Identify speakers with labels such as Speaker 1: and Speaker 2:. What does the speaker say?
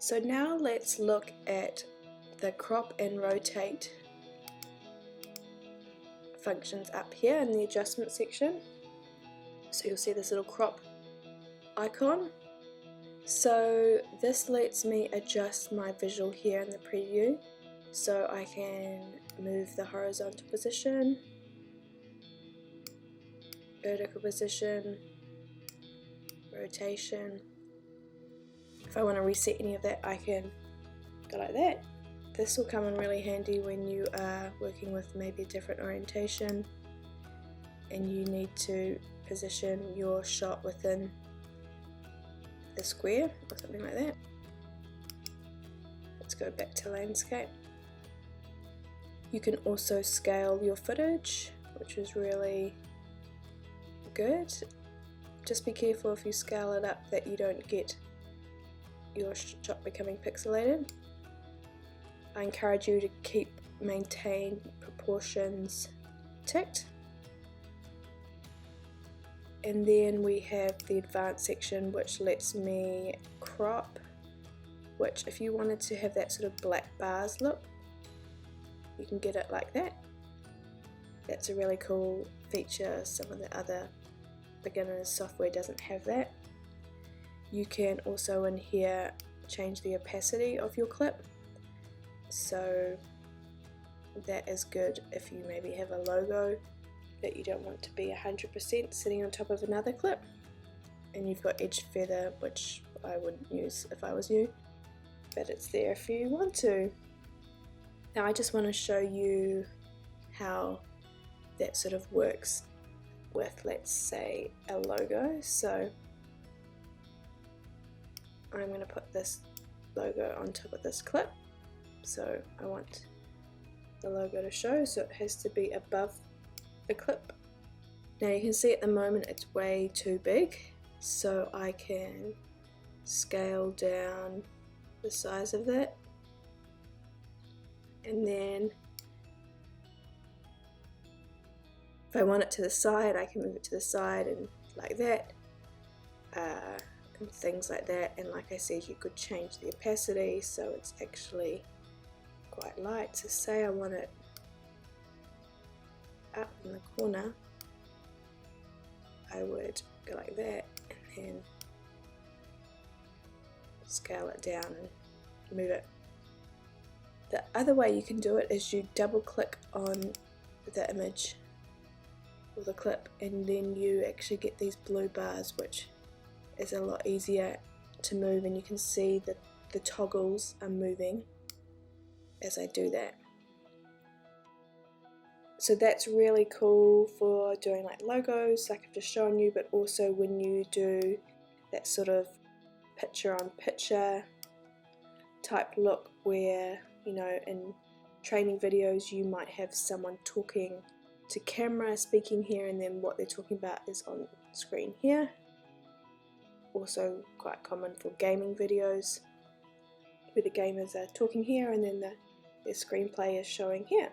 Speaker 1: So now let's look at the crop and rotate functions up here in the adjustment section. So you'll see this little crop icon. So this lets me adjust my visual here in the preview. So I can move the horizontal position, vertical position, rotation. If I want to reset any of that, I can go like that. This will come in really handy when you are working with maybe a different orientation and you need to position your shot within the square or something like that. Let's go back to landscape. You can also scale your footage, which is really good. Just be careful if you scale it up that you don't get your shot becoming pixelated. I encourage you to maintain proportions ticked. And then we have the advanced section, which lets me crop, which if you wanted to have that sort of black bars look, you can get it like that. That's a really cool feature. Some of the other beginners software doesn't have that. You can also in here change the opacity of your clip. So that is good if you maybe have a logo that you don't want to be 100% sitting on top of another clip, and you've got edge feather, which I wouldn't use if I was you, but it's there if you want to. Now I just want to show you how that sort of works with, let's say, a logo. So I'm going to put this logo on top of this clip. So I want the logo to show, so it has to be above the clip. Now you can see at the moment it's way too big, so I can scale down the size of that, and then if I want it to the side, I can move it to the side and like that, and things like that. And like I said, you could change the opacity so it's actually quite light. So say I want it up in the corner, I would go like that and then scale it down and move it. The other way you can do it is you double click on the image or the clip, and then you actually get these blue bars, which is a lot easier to move, and you can see that the toggles are moving as I do that. So that's really cool for doing like logos like I've just shown you, but also when you do that sort of picture on picture type look where, you know, in training videos you might have someone talking to camera, speaking here, and then what they're talking about is on screen here. Also quite common for gaming videos where the gamers are talking here and then the screenplay is showing here.